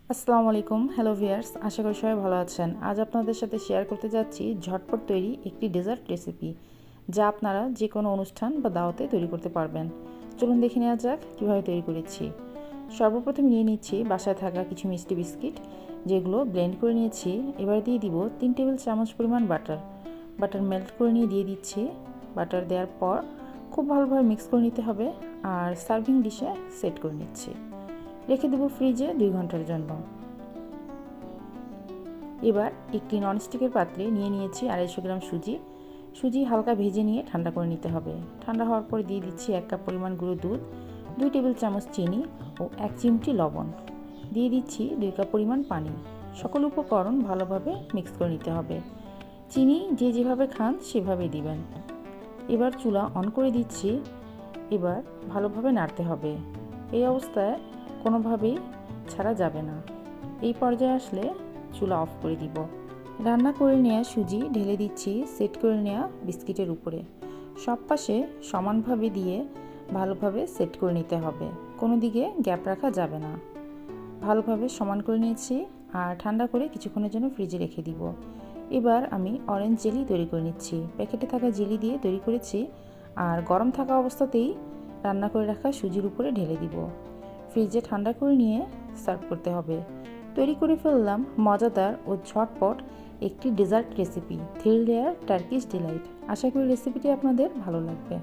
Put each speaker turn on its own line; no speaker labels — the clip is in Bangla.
আসসালামু আলাইকুম, হ্যালো ভিয়ার্স, আশা করি সবাই ভালো আছেন। আজ আপনাদের সাথে শেয়ার করতে যাচ্ছি ঝটপট তৈরি একটি ডেজার্ট রেসিপি, যা আপনারা যে কোনো অনুষ্ঠান বা দাওয়াতে তৈরি করতে পারবেন। চলুন দেখে নেওয়া যাক কীভাবে তৈরি করেছি। সর্বপ্রথম নিয়ে নিচ্ছি বাসায় থাকা কিছু মিষ্টি বিস্কিট, যেগুলো ব্লেন্ড করে নিয়েছি। এবার দিয়ে দিব 3 টেবিল চামচ পরিমাণ বাটার মেল্ট করে নিয়ে দিয়ে দিচ্ছি। বাটার দেওয়ার পর খুব ভালোভাবে মিক্স করে নিতে হবে, আর সার্ভিং ডিশে সেট করে নিচ্ছি। রেখে দেবো ফ্রিজে 2 ঘন্টার জন্য। এবার একটি ননস্টিকের পাত্রে নিয়ে নিয়েছি 250 গ্রাম সুজি হালকা ভেজে নিয়ে ঠান্ডা করে নিতে হবে। ঠান্ডা হওয়ার পর দিয়ে দিচ্ছি 1 কাপ পরিমাণ গুঁড়ো দুধ, 2 টেবিল চামচ চিনি ও 1 চিমটি লবণ। দিয়ে দিচ্ছি 2 কাপ পরিমাণ পানি। সকল উপকরণ ভালোভাবে মিক্স করে নিতে হবে। চিনি যে যেভাবে খান সেভাবেই দিবেন। এবার চুলা অন করে দিচ্ছি। এবার ভালোভাবে নাড়তে হবে। এই অবস্থায় কোনোভাবেই ছাড়া যাবে না। এই পর্যায়ে আসলে চুলা অফ করে দিব। রান্না করে নেওয়া সুজি ঢেলে দিচ্ছি সেট করে নেওয়া বিস্কিটের উপরে। সব পাশে সমানভাবে দিয়ে ভালোভাবে সেট করে নিতে হবে, কোনো দিকে গ্যাপ রাখা যাবে না। ভালোভাবে সমান করে নিয়েছি আর ঠান্ডা করে কিছুক্ষণের জন্য ফ্রিজে রেখে দিব। এবার আমি অরেঞ্জ জেলি তৈরি করে নিচ্ছি। প্যাকেটে থাকা জেলি দিয়ে তৈরি করেছি, আর গরম থাকা অবস্থাতেই রান্না করে রাখা সুজির উপরে ঢেলে দিব। ফ্রিজে ঠান্ডা করে নিয়ে সার্ভ করতে হবে। তৈরি করে ফেললাম মজাদার ও ঝটপট একটি dessert recipe, three layer Turkish delight. আশা করি রেসিপিটি আপনাদের ভালো লাগবে।